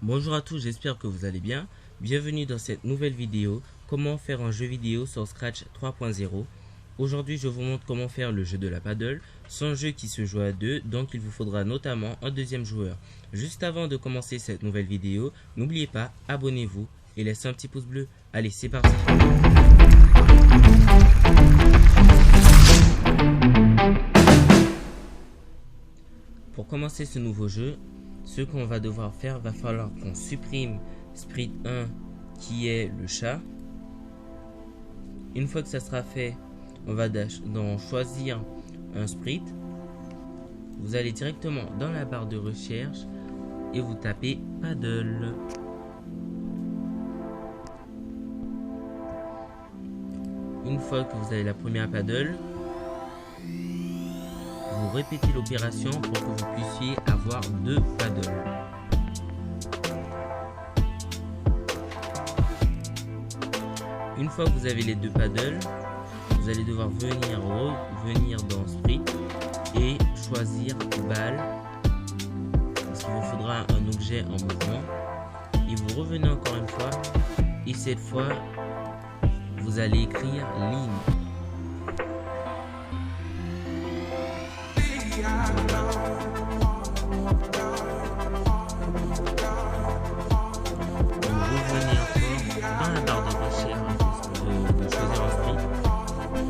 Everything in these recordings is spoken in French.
Bonjour à tous, j'espère que vous allez bien. Bienvenue dans cette nouvelle vidéo, comment faire un jeu vidéo sur Scratch 3.0. Aujourd'hui, je vous montre comment faire le jeu de la paddle. C'est un jeu qui se joue à deux, donc il vous faudra notamment un deuxième joueur. Juste avant de commencer cette nouvelle vidéo, n'oubliez pas, abonnez-vous et laissez un petit pouce bleu. Allez, c'est parti. Pour commencer ce nouveau jeu, ce qu'on va devoir faire, va falloir qu'on supprime Sprite 1 qui est le chat. Une fois que ça sera fait, on va donc choisir un sprite. Vous allez directement dans la barre de recherche et vous tapez paddle. Une fois que vous avez la première paddle, vous répétez l'opération pour que vous puissiez avoir deux paddles. Une fois que vous avez les deux paddles, vous allez devoir revenir dans Sprite et choisir balle parce qu'il vous faudra un objet en mouvement. Et vous revenez encore une fois et cette fois vous allez écrire ligne.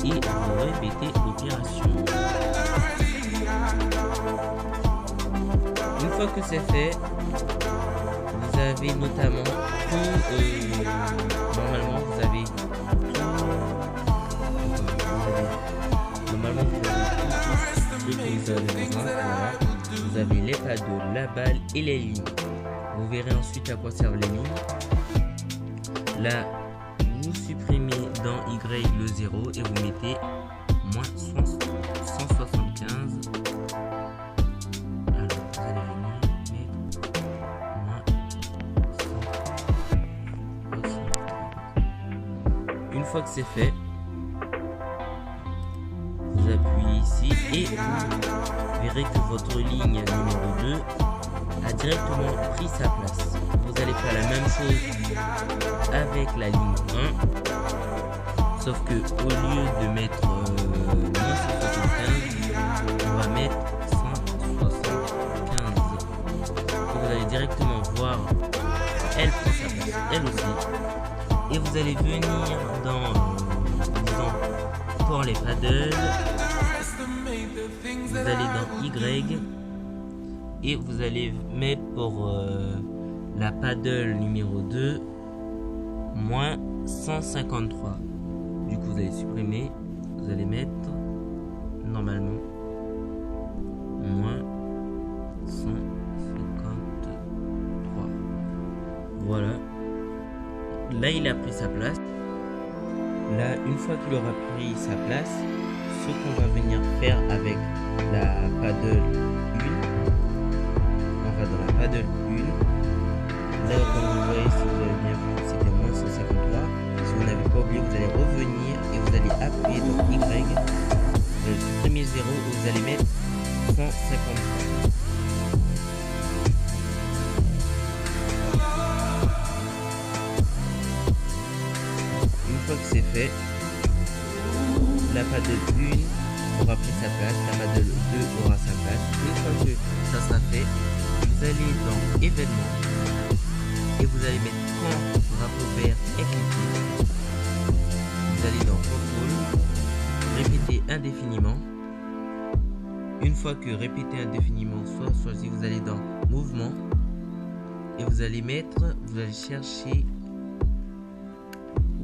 Et vous répétez l'opération. Une fois que c'est fait, vous avez notamment tout. Normalement, vous avez tout. Normalement, vous avez tout ce que vous avez besoin. Voilà. Vous avez les paddles, la balle et les lignes. Vous verrez ensuite à quoi servent les lignes. Là, vous supprimez dans Y le 0 et vous mettez moins 175. Alors vous allez venir mettre moins 175. Une fois que c'est fait, vous appuyez ici et vous verrez que votre ligne numéro 2 a directement pris sa place. Vous allez faire la même chose avec la ligne 1, sauf que au lieu de mettre moins 175, on va mettre 175. Vous allez directement voir, elle prend sa place, elle aussi. Et vous allez venir dans pour les paddles, vous allez dans Y et vous allez mettre pour la paddle numéro 2 moins 153. Du coup vous allez supprimer, vous allez mettre normalement moins 153. Voilà, là il a pris sa place. Là, une fois qu'il aura pris sa place, ce qu'on va venir faire avec la paddle 1, on va dans la paddle 1. Là, comme vous voyez, si vous avez bien vu, c'était moins 153. Si vous n'avez pas oublié, vous allez revenir et vous allez appuyer dans Y. Vous allez supprimer 0 et vous allez mettre 153. Une fois que c'est fait, la paddle 1 aura pris sa place, la paddle 2 aura sa place. Une fois que ça sera fait, vous allez dans événements et vous allez mettre quand drapeau vert est cliqué. Vous allez dans contrôle, répéter indéfiniment. Une fois que répéter indéfiniment soit choisi, vous allez dans mouvement et vous allez chercher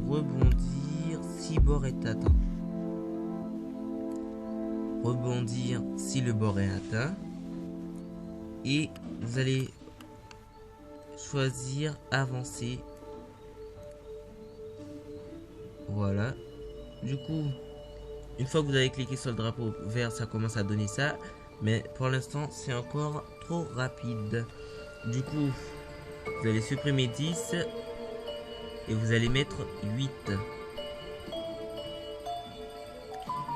rebondir si bord est atteint. Rebondir si le bord est atteint. Et vous allez choisir avancer. Voilà. Du coup, une fois que vous avez cliqué sur le drapeau vert, ça commence à donner ça. Mais pour l'instant, c'est encore trop rapide. Du coup, vous allez supprimer 10 et vous allez mettre 8.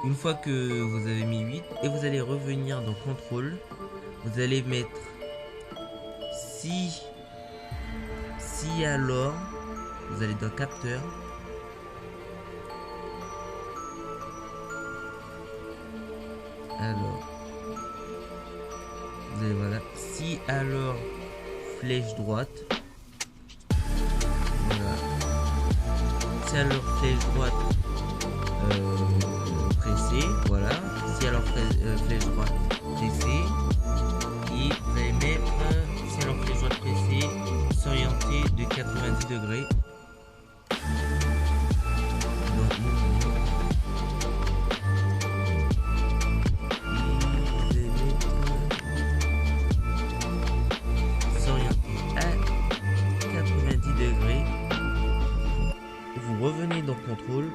Une fois que vous avez mis 8 et vous allez revenir dans contrôle, vous allez mettre si si alors, vous allez dans capteur. Alors, vous allez voilà, si alors flèche droite. Voilà. Si alors flèche droite pressée, voilà. Si alors flèche droite pressée. Et vous allez mettre, si alors flèche droite pressée, s'orienter de 90 degrés. Donc, mouvement. Vous revenez dans contrôle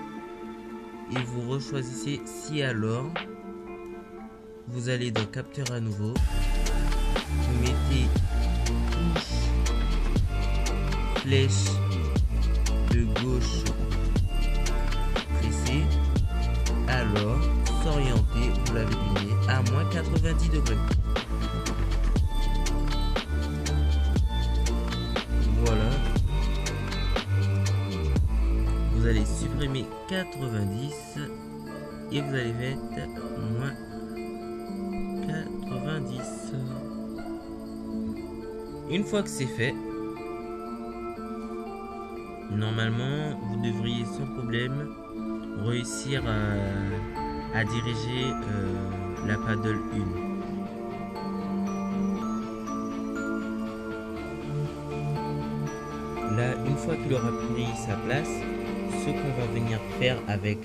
et vous rechoisissez si alors. Vous allez dans capteur à nouveau. Vous mettez touche flèche de gauche pressée. Alors s'orienter, vous l'avez deviné, à moins 90 degrés. Voilà. Vous allez supprimer 90 et vous allez mettre moins 90. Une fois que c'est fait, normalement vous devriez sans problème réussir à diriger la paddle 1. Là, une fois qu'il aura pris sa place, ce qu'on va venir faire avec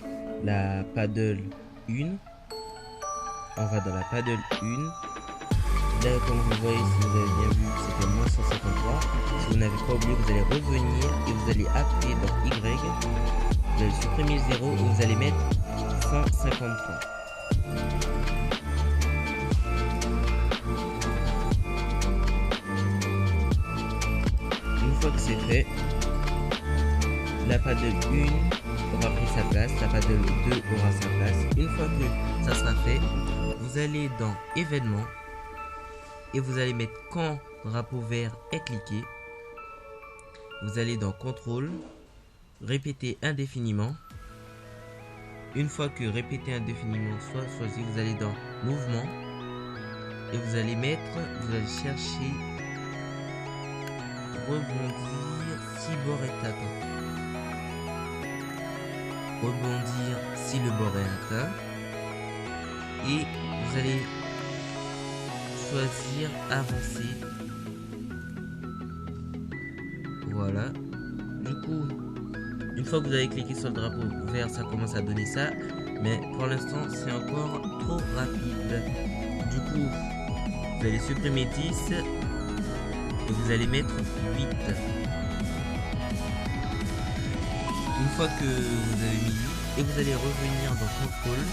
la paddle 1, on va dans la paddle 1. Là, comme vous voyez, si vous avez bien vu, c'était moins 153. Si vous n'avez pas oublié, vous allez revenir et vous allez appuyer dans Y. Vous allez supprimer 0 et vous allez mettre 153. Une fois que c'est fait, la paddle 1 aura pris sa place, la paddle 2 aura sa place. Une fois que ça sera fait, vous allez dans événements et vous allez mettre quand drapeau vert est cliqué. Vous allez dans contrôle, répéter indéfiniment. Une fois que répéter indéfiniment soit choisi, vous allez dans mouvement et vous allez chercher rebondir si bord est atteint. Rebondir si le bord est atteint. Et vous allez choisir avancer. Voilà. Du coup, une fois que vous avez cliqué sur le drapeau vert, ça commence à donner ça. Mais pour l'instant, c'est encore trop rapide. Du coup, vous allez supprimer 10 et vous allez mettre 8. Une fois que vous avez mis 8 et vous allez revenir dans contrôle,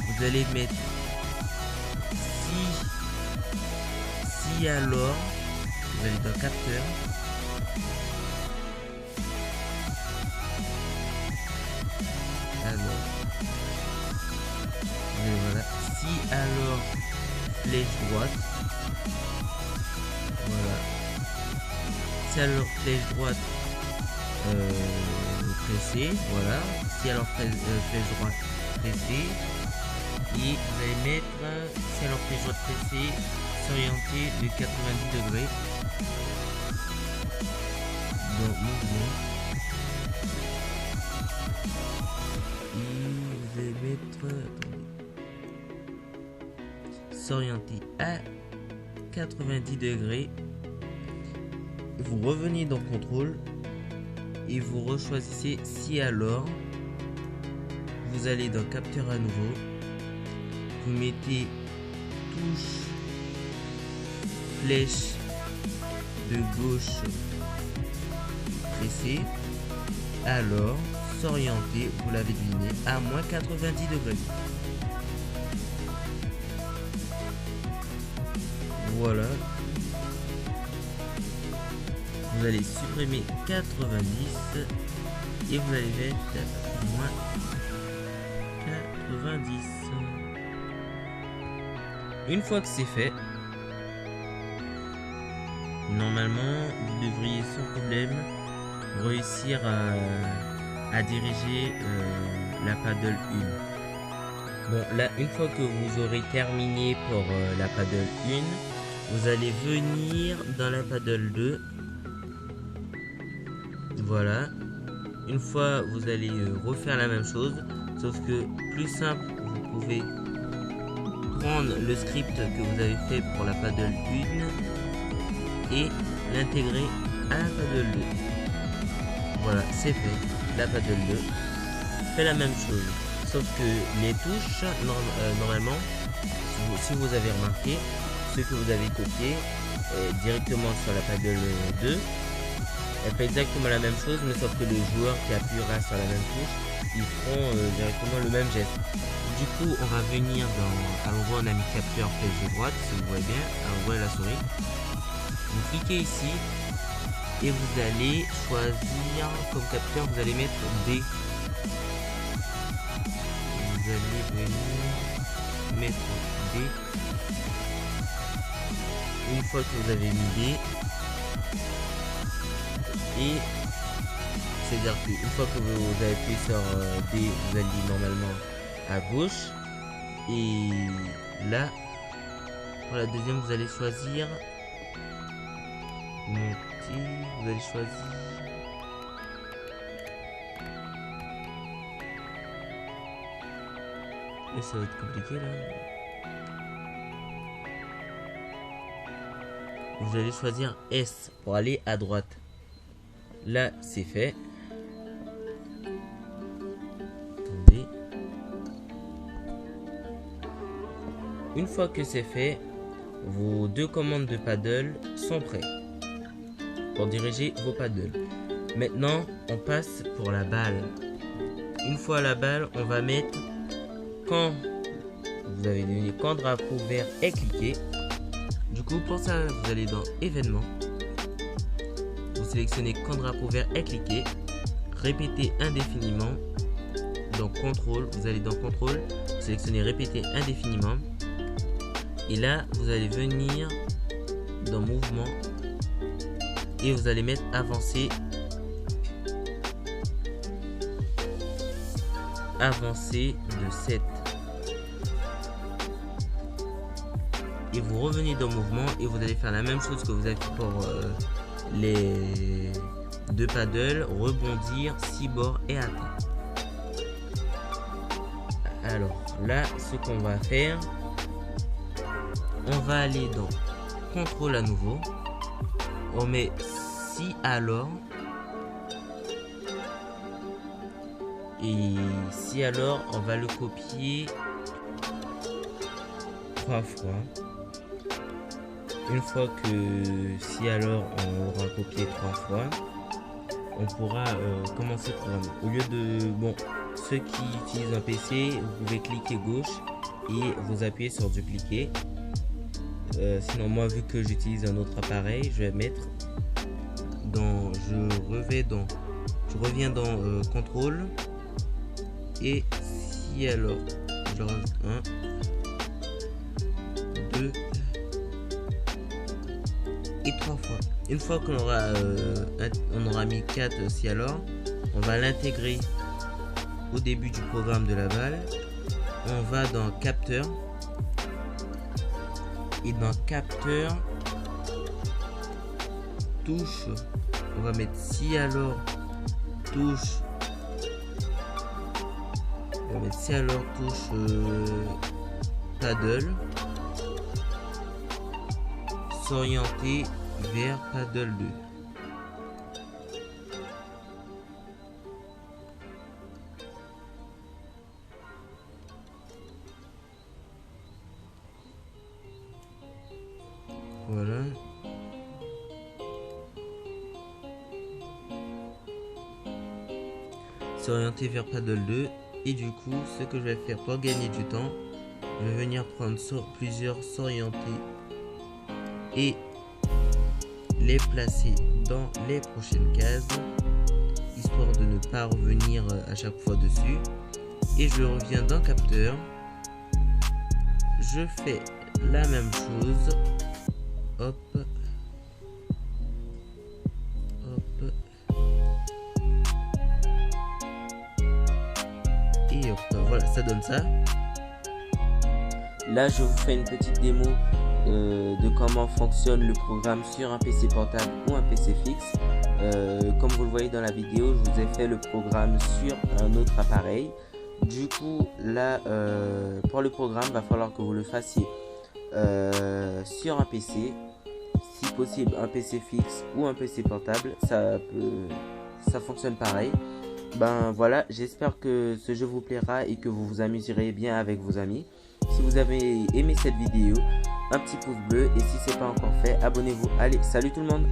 vous allez mettre si alors, vous allez dans capteur. Alors, et voilà, si alors flèche droite, voilà, si alors flèche droite pressée, voilà, si alors flèche droite pressée, et vous allez mettre, si alors flèche droite pressée, s'orienter de 90 degrés dans mouvement. Et vous allez mettre, s'orienter à 90 degrés. Vous revenez dans contrôle et vous rechoisissez si alors. Vous allez dans capteur à nouveau. Vous mettez touche flèche de gauche pressée. Alors s'orienter, vous l'avez deviné, à moins 90 degrés. Voilà. Vous allez supprimer 90 et vous allez mettre moins 90. Une fois que c'est fait, Normalement, vous devriez sans problème réussir à diriger la paddle 1. Bon, là, une fois que vous aurez terminé pour la paddle 1, vous allez venir dans la paddle 2. Voilà. Une fois, vous allez refaire la même chose, sauf que plus simple, vous pouvez prendre le script que vous avez fait pour la paddle 1 et l'intégrer à la paddle 2. Voilà, c'est fait. La paddle 2 fait la même chose, sauf que les touches, normalement, si vous avez remarqué, ce que vous avez copié directement sur la paddle 2, elle fait exactement la même chose, mais sauf que le joueur qui appuiera sur la même touche, ils feront directement le même geste. Du coup, on va venir dans... Alors, on a mis capteur flèche droite, si vous voyez bien. Alors, vous voyez la souris. Vous cliquez ici et vous allez choisir comme capteur, vous allez mettre D. Vous allez venir mettre D. Une fois que vous avez mis D, et c'est-à-dire qu'une fois que vous avez appuyé sur D, vous allez normalement à gauche, et là pour la deuxième vous allez choisir monter, vous allez choisir et ça va être compliqué là. Vous allez choisir S pour aller à droite. Là, c'est fait. Attendez. Une fois que c'est fait, vos deux commandes de paddle sont prêtes pour diriger vos paddles. Maintenant, on passe pour la balle. Une fois la balle, on va mettre quand vous avez donné quand drapeau vert est cliqué. Du coup, pour ça, vous allez dans événements. Vous sélectionnez quand drapeau vert est cliqué. Répétez indéfiniment. Dans contrôle, vous allez dans contrôle. Vous sélectionnez répéter indéfiniment. Et là, vous allez venir dans mouvement. Et vous allez mettre avancer. Avancer de 7. Et vous revenez dans mouvement et vous allez faire la même chose que vous avez fait pour les deux paddles, rebondir, 6 bords et atteindre. Alors là, ce qu'on va faire, on va aller dans contrôle à nouveau, on met si alors, et si alors on va le copier 3 fois. Une fois que si alors on l'aura copié 3 fois, on pourra commencer le programme. Au lieu de, bon, ceux qui utilisent un PC, vous pouvez cliquer gauche et vous appuyez sur dupliquer. Sinon moi, vu que j'utilise un autre appareil, je vais mettre dans, je reviens dans contrôle et si alors je rajoute 1, 2 et 3 fois. Une fois qu'on aura on aura mis 4 si alors, on va l'intégrer au début du programme de la balle. On va dans capteur et dans capteur touche, on va mettre si alors touche, on va mettre si alors touche paddle, s'orienter vers paddle 2. Voilà. S'orienter vers paddle 2. Et du coup, ce que je vais faire pour gagner du temps, je vais venir prendre plusieurs s'orienter et les placer dans les prochaines cases, histoire de ne pas revenir à chaque fois dessus. Et je reviens dans capteur, je fais la même chose, hop, ça donne ça. Là, je vous fais une petite démo de comment fonctionne le programme sur un PC portable ou un PC fixe. Comme vous le voyez dans la vidéo, je vous ai fait le programme sur un autre appareil. Du coup, là, pour le programme, il va falloir que vous le fassiez sur un PC, si possible un PC fixe ou un PC portable. Ça fonctionne pareil. Ben voilà, j'espère que ce jeu vous plaira et que vous vous amuserez bien avec vos amis. Si vous avez aimé cette vidéo, un petit pouce bleu, et si ce n'est pas encore fait, abonnez-vous. Allez, salut tout le monde!